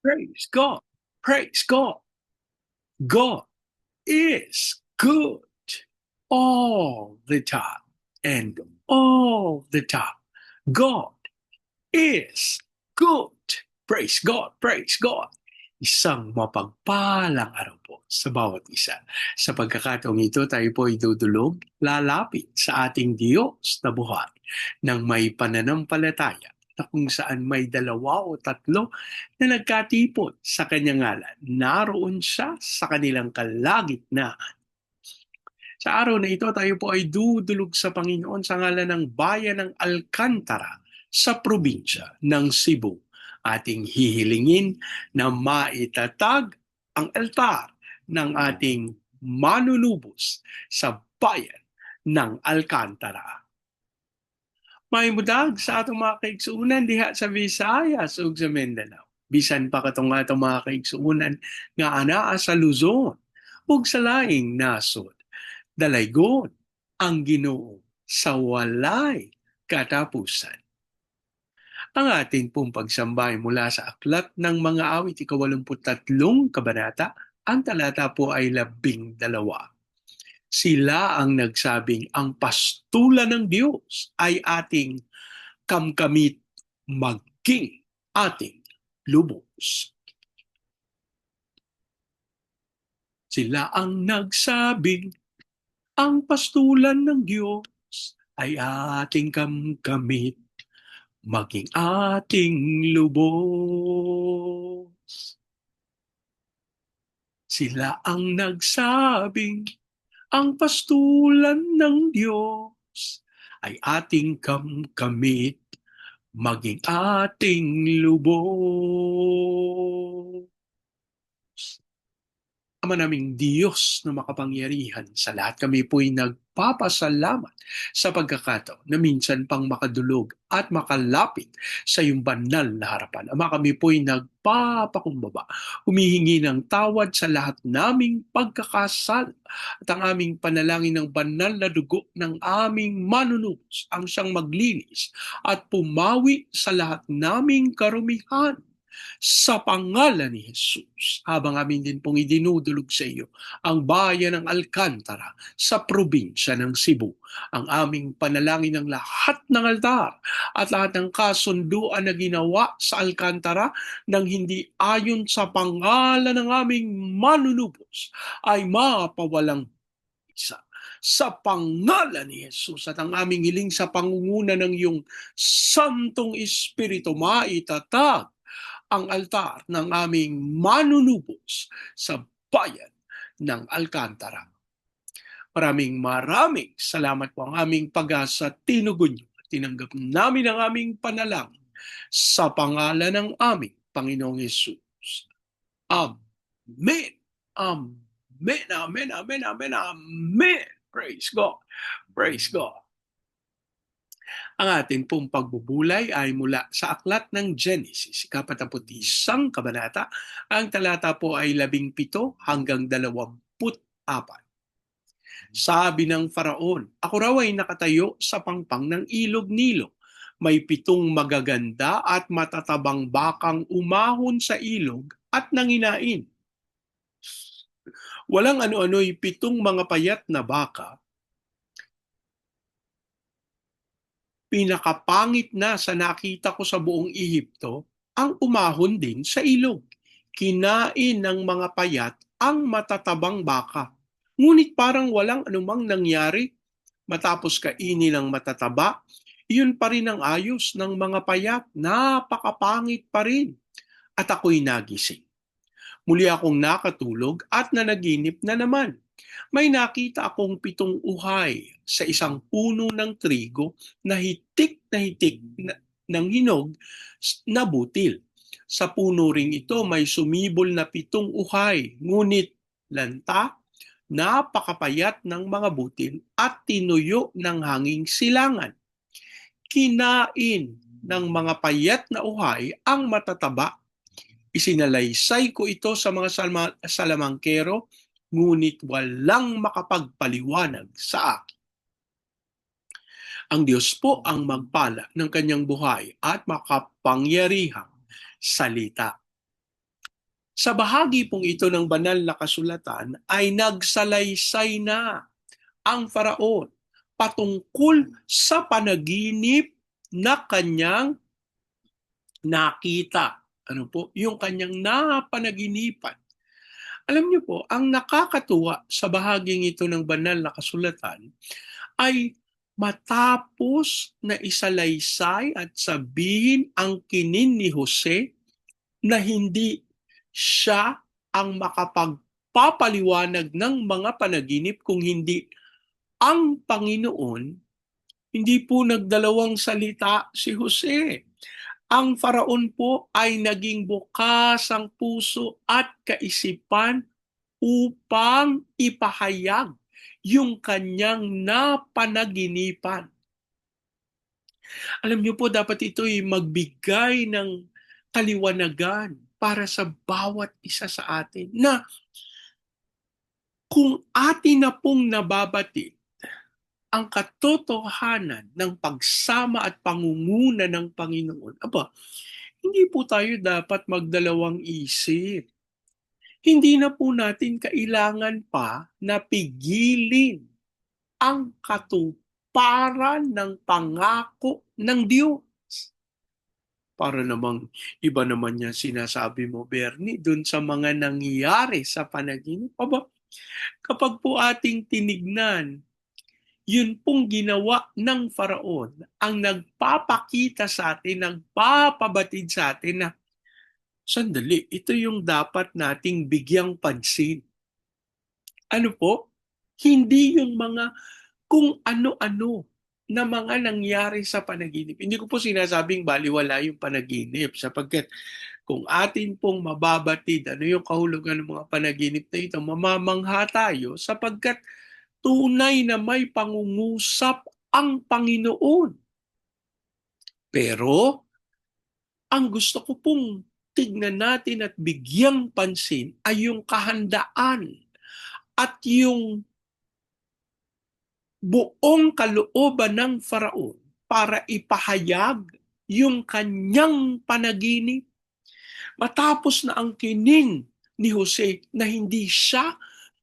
Praise God. Praise God. God is good all the time and all the time. God is good. Praise God. Praise God. Isang mapagpalang araw po sa bawat isa. Sa pagkakataong ito, tayo po ay dudulog, lalapit sa ating Diyos na buhay ng may pananampalataya na kung saan may dalawa o tatlo na nagkatipon sa kanyang ngalan. Naroon siya sa kanilang kalagitnaan. Sa araw na ito, tayo po ay dudulog sa Panginoon sa ngalan ng bayan ng Alcantara sa probinsya ng Cebu. Ating hihilingin na maitatag ang altar ng ating manunubos sa bayan ng Alcantara. May mudag sa atong mga kaigsuunan diha sa Visayas ug sa Mindanao. Bisan pa katong atong mga kaigsuunan nga anaa sa Luzon ug sa laing nasod. Dalaygon ang Ginoo sa walay katapusan. Ang ating pong pagsambay mula sa Aklat ng Mga Awit, 83 kabanata, ang talata po ay 12. Sila ang nagsabing ang pastulan ng Diyos ay ating kamkamit maging ating lubos. Sila ang nagsabing ang pastulan ng Diyos ay ating kamkamit maging ating lubos. Sila ang nagsabing ang pastulan ng Diyos ay ating kamkamit maging ating lubos. Ama naming Diyos na makapangyarihan sa lahat, kami po'y nagpapasalamat sa pagkakataon na minsan pang makadulog at makalapit sa iyong banal na harapan. Ama, kami po'y nagpapakumbaba, humihingi ng tawad sa lahat naming pagkakasala at ang aming panalangin ng banal na dugo ng aming manunubos ang siyang maglinis at pumawi sa lahat naming karumihan. Sa pangalan ni Jesus, habang amin din pong idinudulog sa iyo ang bayan ng Alcantara sa probinsya ng Cebu, ang aming panalangin ng lahat ng altar at lahat ng kasunduan na ginawa sa Alcantara nang hindi ayon sa pangalan ng aming manunubos ay mapawalang isa. Sa pangalan ni Jesus at ang aming hiling sa pangunguna ng iyong Santong Espiritu, maitatag ang altar ng aming manunubos sa bayan ng Alcantara. Maraming salamat po ang aming pag-asa. Tinugon niyo. Tinanggap namin ang aming panalangin sa pangalan ng aming Panginoong Yesus. Amen. Amen. Amen. Amen. Amen. Amen. Praise God. Praise God. Ang ating pong pagbubulay ay mula sa Aklat ng Genesis, 41 kabanata. Ang talata po ay 17 hanggang 24. Sabi ng Faraon, ako raw ay nakatayo sa pangpang ng ilog Nilo. May 7 magaganda at matatabang bakang umahon sa ilog at nanginain. Walang ano-ano'y 7 mga payat na baka, pinakapangit na sa nakita ko sa buong Ehipto, ang umahon din sa ilog. Kinain ng mga payat ang matatabang baka. Ngunit parang walang anumang nangyari. Matapos kainin ng matataba, iyon pa rin ang ayos ng mga payat. Napakapangit pa rin. At ako'y nagising. Muli akong nakatulog at nanaginip na naman. May nakita akong 7 uhay sa isang puno ng trigo na hitik ng hinog na butil. Sa puno ring ito may sumibol na 7 uhay, ngunit lanta, napakapayat ng mga butil at tinuyo ng hanging silangan. Kinain ng mga payat na uhay ang matataba. Isinalaysay ko ito sa mga salamangkero, ngunit walang makapagpaliwanag sa akin. Ang Diyos po ang magpala ng kanyang buhay at makapangyarihang salita. Sa bahagi pong ito ng banal na kasulatan ay nagsalaysay na ang Faraon patungkol sa panaginip na kanyang nakita. Ano po? Yung kanyang napanaginipan. Alam niyo po, ang nakakatuwa sa bahaging ito ng banal na kasulatan ay matapos na isalaysay at sabihin ang kinin ni Jose na hindi siya ang makapagpapaliwanag ng mga panaginip kung hindi ang Panginoon, hindi po nagdalawang salita si Jose. Ang Faraon po ay naging bukas ang puso at kaisipan upang ipahayag yung kanyang napanaginipan. Alam niyo po, dapat ito'y magbigay ng kaliwanagan para sa bawat isa sa atin na kung atin na pong nababati ang katotohanan ng pagsama at pangunguna ng Panginoon, hindi po tayo dapat magdalawang isip. Hindi na po natin kailangan pa na pigilin ang katuparan ng pangako ng Diyos. Para namang iba naman yan sinasabi mo, Bernie, dun sa mga nangyayari sa panaginip. Kapag po ating tinignan, yun pong ginawa ng Faraon ang nagpapakita sa atin, nagpapabatid sa atin na sandali, ito yung dapat nating bigyang pansin. Ano po? Hindi yung mga kung ano-ano na mga nangyari sa panaginip. Hindi ko po sinasabing baliwala yung panaginip sapagkat kung atin pong mababatid ano yung kahulugan ng mga panaginip na ito, mamamangha tayo sapagkat tunay na may pangungusap ang Panginoon. Pero ang gusto ko pong tignan natin at bigyang pansin ay yung kahandaan at yung buong kalooban ng Faraon para ipahayag yung kanyang panaginip. Matapos na ang kinin ni Jose na hindi siya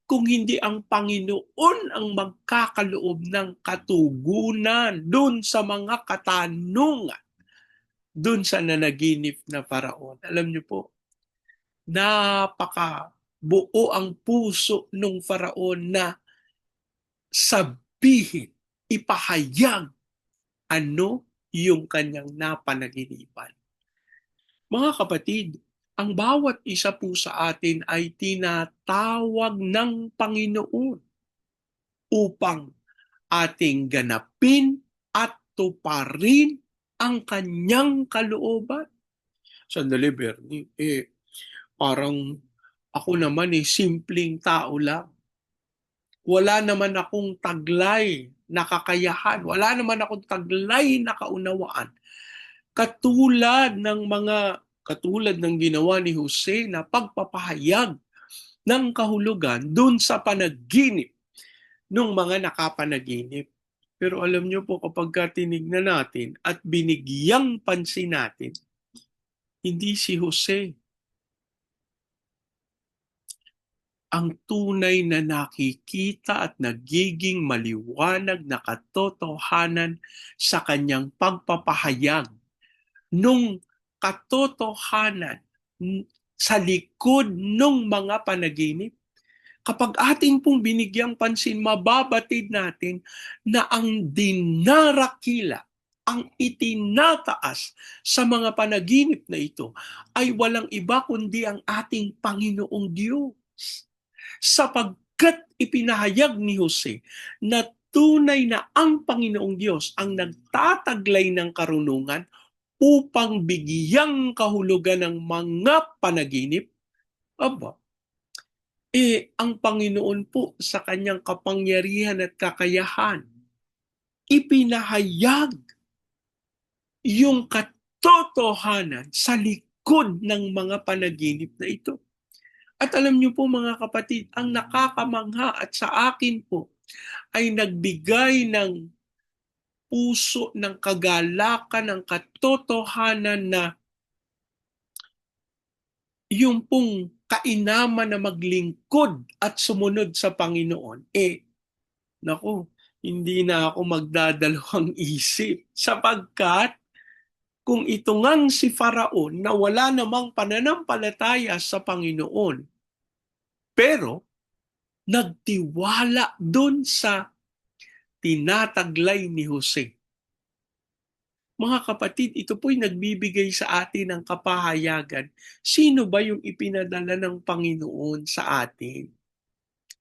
kung hindi ang Panginoon ang magkakaloob ng katugunan doon sa mga katanungan doon sa nanaginip na Faraon. Alam niyo po, napaka buo ang puso ng Faraon na sabihin, ipahayag ano yung kanyang napanaginipan. Mga kapatid, ang bawat isa po sa atin ay tinatawag ng Panginoon upang ating ganapin at tuparin ang kanyang kalooban. Sandali, Bernie, parang ako naman simpleng tao lang. Wala naman akong taglay na kakayahan. Wala naman akong taglay na kaunawaan. Katulad ng ginawa ni Jose na pagpapahayag ng kahulugan dun sa panaginip ng mga nakapanaginip. Pero alam niyo po kapag tinignan natin at binigyang pansin natin, hindi si Jose ang tunay na nakikita at nagiging maliwanag na katotohanan sa kanyang pagpapahayag nung katotohanan sa likod ng mga panaginip. Kapag atin pong binigyang pansin, mababatid natin na ang dinarakila, ang itinataas sa mga panaginip na ito ay walang iba kundi ang ating Panginoong Diyos. Sapagkat ipinahayag ni Jose na tunay na ang Panginoong Diyos ang nagtataglay ng karunungan upang bigyang kahulugan ng mga panaginip, ang Panginoon po sa kanyang kapangyarihan at kakayahan, ipinahayag yung katotohanan sa likod ng mga panaginip na ito. At alam niyo po mga kapatid, ang nakakamangha at sa akin po ay nagbigay ng puso ng kagalakan, ng katotohanan na yung pong kainaman na maglingkod at sumunod sa Panginoon, naku, hindi na ako magdadalawang isip. Sapagkat kung ito ngang si Faraon na wala namang pananampalataya sa Panginoon, pero nagtiwala doon sa tinataglay ni Jose. Mga kapatid, ito po'y nagbibigay sa atin ng kapahayagan. Sino ba yung ipinadala ng Panginoon sa atin?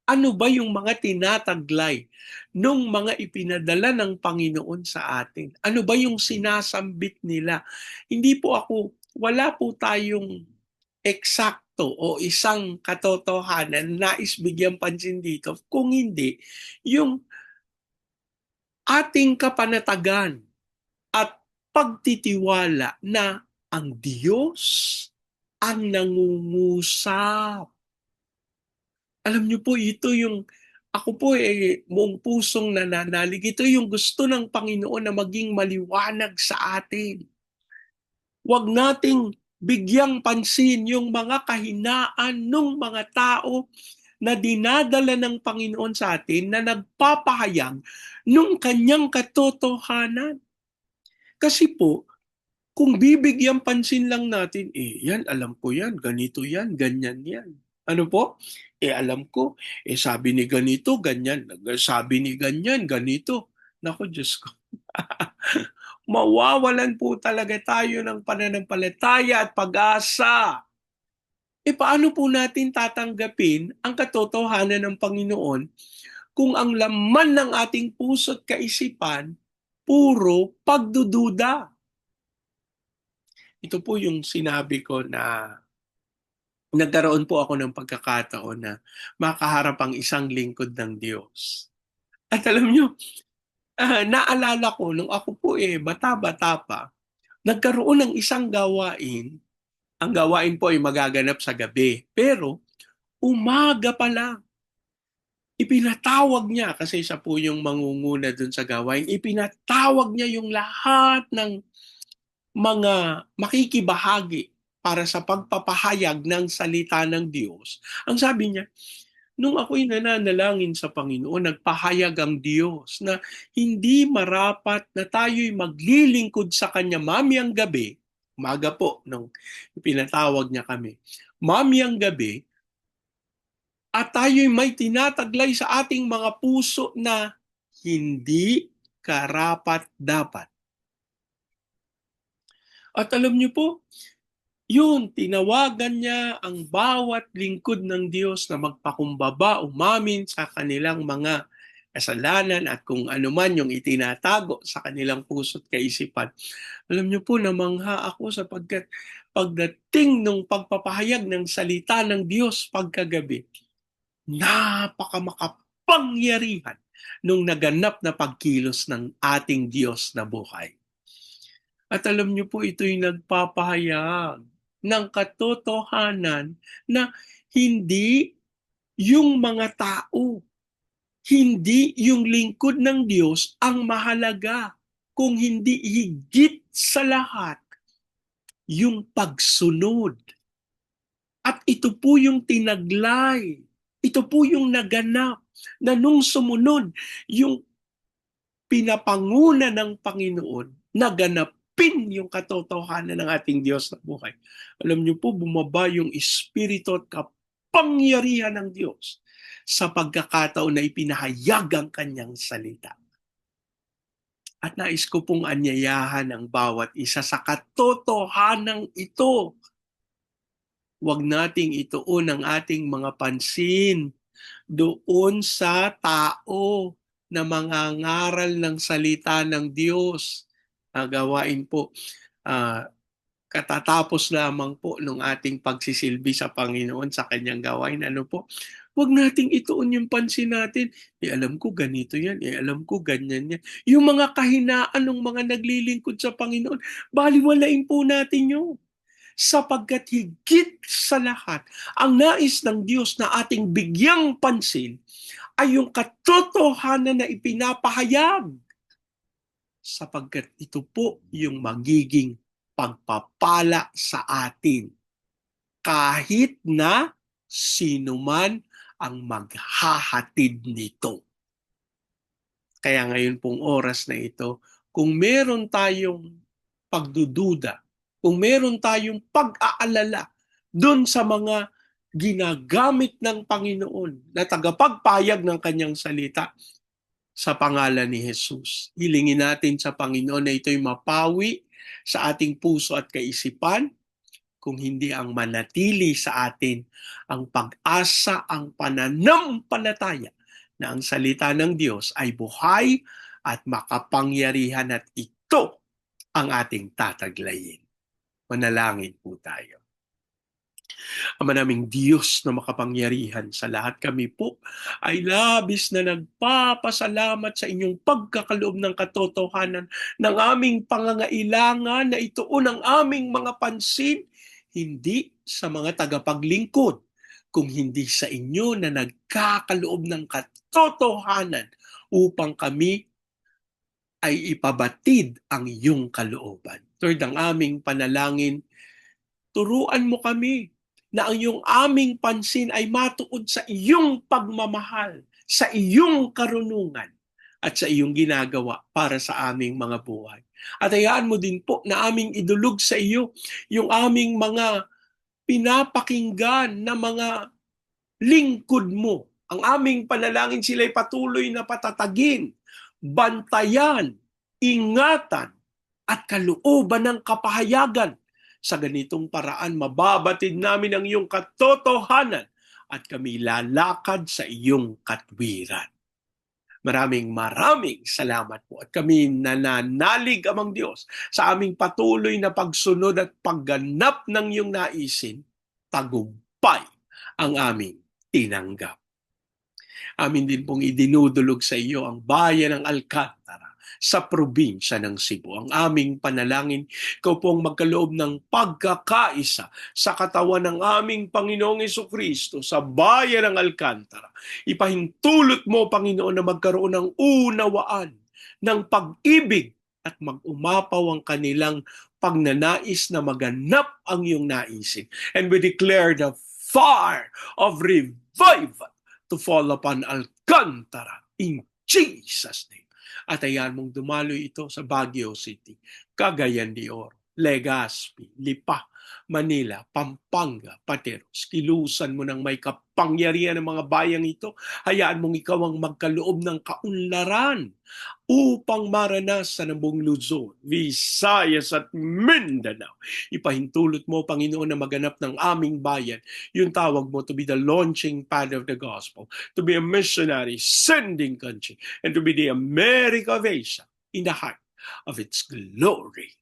Ano ba yung mga tinataglay nung mga ipinadala ng Panginoon sa atin? Ano ba yung sinasambit nila? Hindi po wala po tayong eksakto o isang katotohanan na nais bigyang pansin dito. Kung hindi, yung ating kapanatagan at pagtitiwala na ang Diyos ang nangungusap. Alam niyo po, ito yung ako po buong pusong nananalig. Ito yung gusto ng Panginoon na maging maliwanag sa atin. Huwag nating bigyang pansin yung mga kahinaan ng mga tao na dinadala ng Panginoon sa atin na nagpapahayag nung kanyang katotohanan. Kasi po, kung bibigyan pansin lang natin, yan, alam ko yan, ganito yan, ganyan yan. Ano po? Alam ko, sabi ni ganito, ganyan. Sabi ni ganyan, ganito. Naku, Diyos ko. Mawawalan po talaga tayo ng pananampalataya at pag-asa. Paano po natin tatanggapin ang katotohanan ng Panginoon kung ang laman ng ating puso't kaisipan puro pagdududa? Ito po yung sinabi ko na nagkaroon po ako ng pagkakataon na makaharap ang isang lingkod ng Diyos. At alam nyo, naalala ko nung ako po bata-bata pa, nagkaroon ng isang gawain. Ang gawain po ay magaganap sa gabi. Pero umaga pa lang, ipinatawag niya, kasi siya po yung mangunguna dun sa gawain, ipinatawag niya yung lahat ng mga makikibahagi para sa pagpapahayag ng salita ng Diyos. Ang sabi niya, nung ako'y nananalangin sa Panginoon, nagpahayag ang Diyos na hindi marapat na tayo'y maglilingkod sa Kanya mamayang gabi, umaga po, nung pinatawag niya kami, mamayang gabi, at tayo'y may tinataglay sa ating mga puso na hindi karapat-dapat. At alam niyo po, yun, tinawagan niya ang bawat lingkod ng Diyos na magpakumbaba, umamin sa kanilang mga kasalanan at kung ano man yung itinatago sa kanilang puso't kaisipan. Alam niyo po, namangha ako sapagkat pagdating ng pagpapahayag ng salita ng Diyos pagkagabi, napakamakapangyarihan nung naganap na pagkilos ng ating Diyos na buhay. At alam niyo po, ito'y nagpapahayag ng katotohanan na hindi yung mga tao, hindi yung lingkod ng Diyos ang mahalaga, kung hindi higit sa lahat yung pagsunod. At ito po yung tinaglay, ito po yung naganap na nung sumunod yung pinapanguna ng Panginoon, naganapin yung katotohanan ng ating Diyos na buhay. Alam niyo po, bumaba yung espiritu at kapangyarihan ng Diyos sa pagkakataon na ipinahayag ang kanyang salita. At nais ko pong anyayahan ang bawat isa sa katotohanan ito. Huwag nating ituon ang ating mga pansin doon sa tao na mangangaral ng salita ng Diyos. Gawain po, katatapos lamang po ng ating pagsisilbi sa Panginoon sa kanyang gawain. Ano po? Huwag nating ituon yung pansin natin. Alam ko ganito yan. Alam ko ganyan yan. Yung mga kahinaan ng mga naglilingkod sa Panginoon, baliwalain po natin yun. Sapagkat higit sa lahat, ang nais ng Diyos na ating bigyang pansin ay yung katotohanan na ipinapahayag. Sapagkat ito po yung magiging pagpapala sa atin. Kahit na sino man ang maghahatid nito. Kaya ngayon pong oras na ito, kung meron tayong pagdududa, kung meron tayong pag-aalala doon sa mga ginagamit ng Panginoon na tagapagpahayag ng kanyang salita sa pangalan ni Jesus, hilingin natin sa Panginoon na ito'y mapawi sa ating puso at kaisipan, kung hindi ang manatili sa atin ang pag-asa, ang pananampalataya na ang salita ng Diyos ay buhay at makapangyarihan at ito ang ating tataglayin. Manalangin po tayo. Ama naming Diyos na makapangyarihan sa lahat, kami po ay labis na nagpapasalamat sa inyong pagkakaloob ng katotohanan ng aming pangangailangan na ituon ang aming mga pansin, hindi sa mga tagapaglingkod, kung hindi sa inyo na nagkakaloob ng katotohanan upang kami ay ipabatid ang iyong kalooban. Lord, ang aming panalangin, turuan mo kami na ang iyong aming pansin ay matuod sa iyong pagmamahal, sa iyong karunungan, at sa iyong ginagawa para sa aming mga buhay. At hayaan mo din po na aming idulog sa iyo yung aming mga pinapakinggan na mga lingkod mo. Ang aming panalangin sila'y patuloy na patatagin, bantayan, ingatan, at kalooban ng kapahayagan. Sa ganitong paraan, mababatid namin ang iyong katotohanan at kami lalakad sa iyong katwiran. Maraming salamat po at kami nananalig, Amang Diyos, sa aming patuloy na pagsunod at pagganap ng iyong naisin, tagumpay ang aming tinanggap. Amin din pong idinudulog sa iyo ang bayan ng Alcantara sa probinsya ng Cebu. Ang aming panalangin, ikaw pong magkaloob ng pagkakaisa sa katawan ng aming Panginoong Jesucristo sa bayan ng Alcantara. Ipahintulot mo, Panginoon, na magkaroon ng unawaan, ng pag-ibig at mag-umapaw ang kanilang pagnanais na maganap ang iyong naisin. And we declare the fire of revival to fall upon Alcantara in Jesus' name. At ayan mong dumaloy ito sa Baguio City, Cagayan de Oro, Legazpi, Lipa, Manila, Pampanga, Pateros. Kilusan mo ng may kapangyarihan ng mga bayang ito. Hayaan mong ikaw ang magkaloob ng kaunlaran upang maranasan ng buong Luzon, Visayas at Mindanao. Ipahintulot mo, Panginoon, na maganap ng aming bayan. Yung tawag mo to be the launching pad of the gospel, to be a missionary sending country, and to be the America of Asia in the heart of its glory.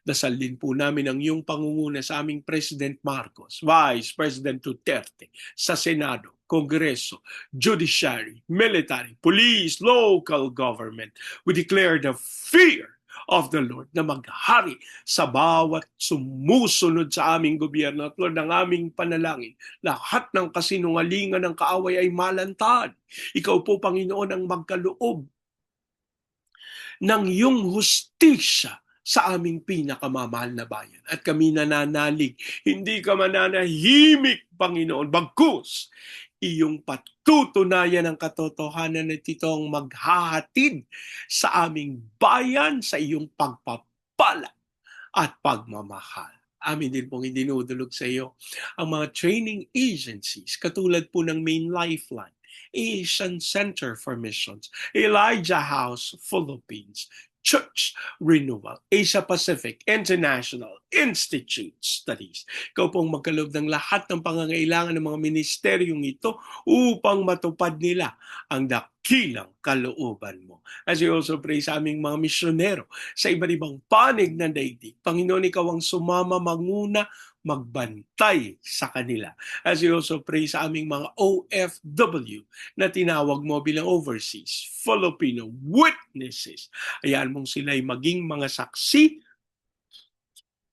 Dasal din po namin ang iyong pangunguna sa aming President Marcos, Vice President Duterte, sa Senado, Kongreso, Judiciary, Military, Police, Local Government. We declare the fear of the Lord na maghari sa bawat sumusunod sa aming gobyerno. At Lord, ang aming panalangin, lahat ng kasinungalingan ng kaaway ay malantad. Ikaw po, Panginoon, ang magkaloob ng iyong hustisya sa aming pinakamamahal na bayan. At kami nananalig, hindi ka mananahimik, Panginoon, bagkus iyong patutunayan ng katotohanan at ito ang maghahatid sa aming bayan sa iyong pagpapala at pagmamahal. Amin din pong idinudulog sa iyo ang mga training agencies katulad po ng Main Lifeline, Asian Center for Missions, Elijah House Philippines, Church Renewal, Asia Pacific International Institute Studies. Ikaw pong magkaloob ng lahat ng pangangailangan ng mga ministeryong ito upang matupad nila ang dakilang kalooban mo. As we also pray sa aming mga misyonero sa iba't ibang panig ng daigdig, Panginoon, ikaw ang sumama, manguna, magbantay sa kanila. As we also pray sa aming mga OFW na tinawag mo bilang overseas Filipino witnesses, ayan mong sila'y maging mga saksi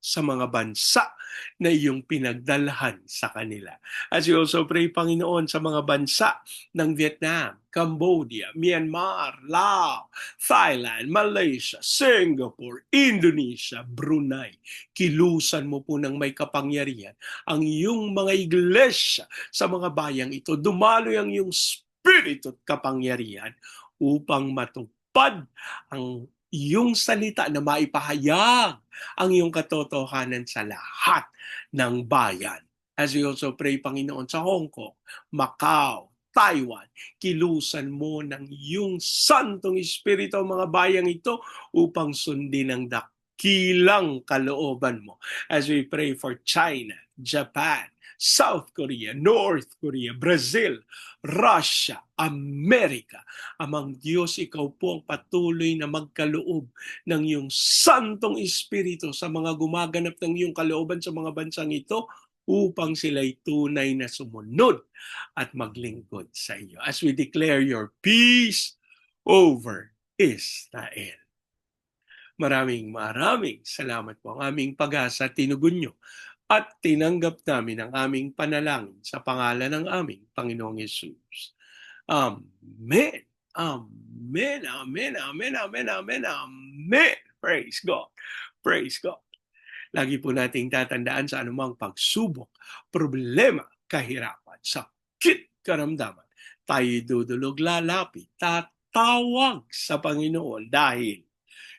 sa mga bansa na iyong pinagdalhan sa kanila. As we also pray, Panginoon, sa mga bansa ng Vietnam, Cambodia, Myanmar, Laos, Thailand, Malaysia, Singapore, Indonesia, Brunei. Kilusan mo po ng may kapangyarihan ang iyong mga iglesia sa mga bayang ito. Dumaloy ang iyong spirito at kapangyarihan upang matupad ang iyong salita na maipahayag ang iyong katotohanan sa lahat ng bayan. As we also pray, Panginoon, sa Hong Kong, Macau, Taiwan, kilusan mo ng iyong Santong Espiritu ang mga bayang ito upang sundin ang dakilang kalooban mo. As we pray for China, Japan, South Korea, North Korea, Brazil, Russia, Amerika. Amang Diyos, ikaw po ang patuloy na magkaloob ng iyong Santong Espiritu sa mga gumaganap ng iyong kalooban sa mga bansang ito upang sila'y tunay na sumunod at maglingkod sa iyo. As we declare your peace over Israel. Maraming salamat po. Ang aming pag-asa, tinugon nyo at tinanggap namin ang aming panalangin sa pangalan ng aming Panginoong Yesus. Amen. Amen. Amen. Amen. Amen. Amen. Amen. Praise God. Praise God. Lagi po nating tatandaan sa anumang pagsubok, problema, kahirapan, sakit, karamdaman. Tayo dudulog, lalapit, tatawag sa Panginoon dahil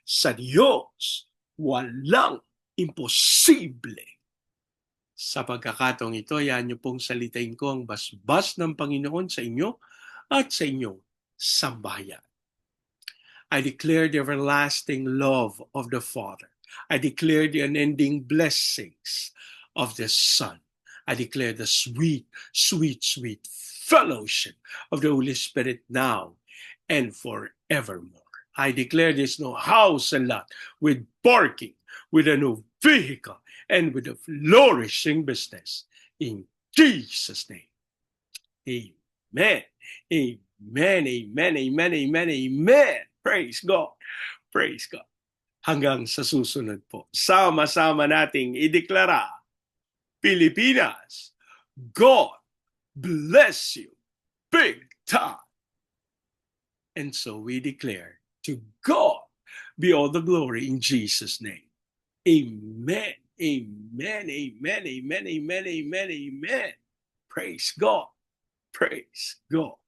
sa Diyos walang imposible. Sa pagkakataong ito, yan niyo pong salitain ko ang basbas ng Panginoon sa inyo at sa inyong sambayan. I declare the everlasting love of the Father. I declare the unending blessings of the Son. I declare the sweet, sweet, sweet fellowship of the Holy Spirit now and forevermore. I declare there's no house and lot with parking, with a new vehicle, and with a flourishing business. In Jesus' name. Amen. Amen. Amen. Amen. Amen. Amen. Praise God. Praise God. Hanggang sa susunod po, sama-sama nating ideklara, Pilipinas, God bless you big time. And so we declare, to God be all the glory in Jesus' name. Amen. Amen. Amen. Amen. Amen. Amen. Amen. Praise God. Praise God.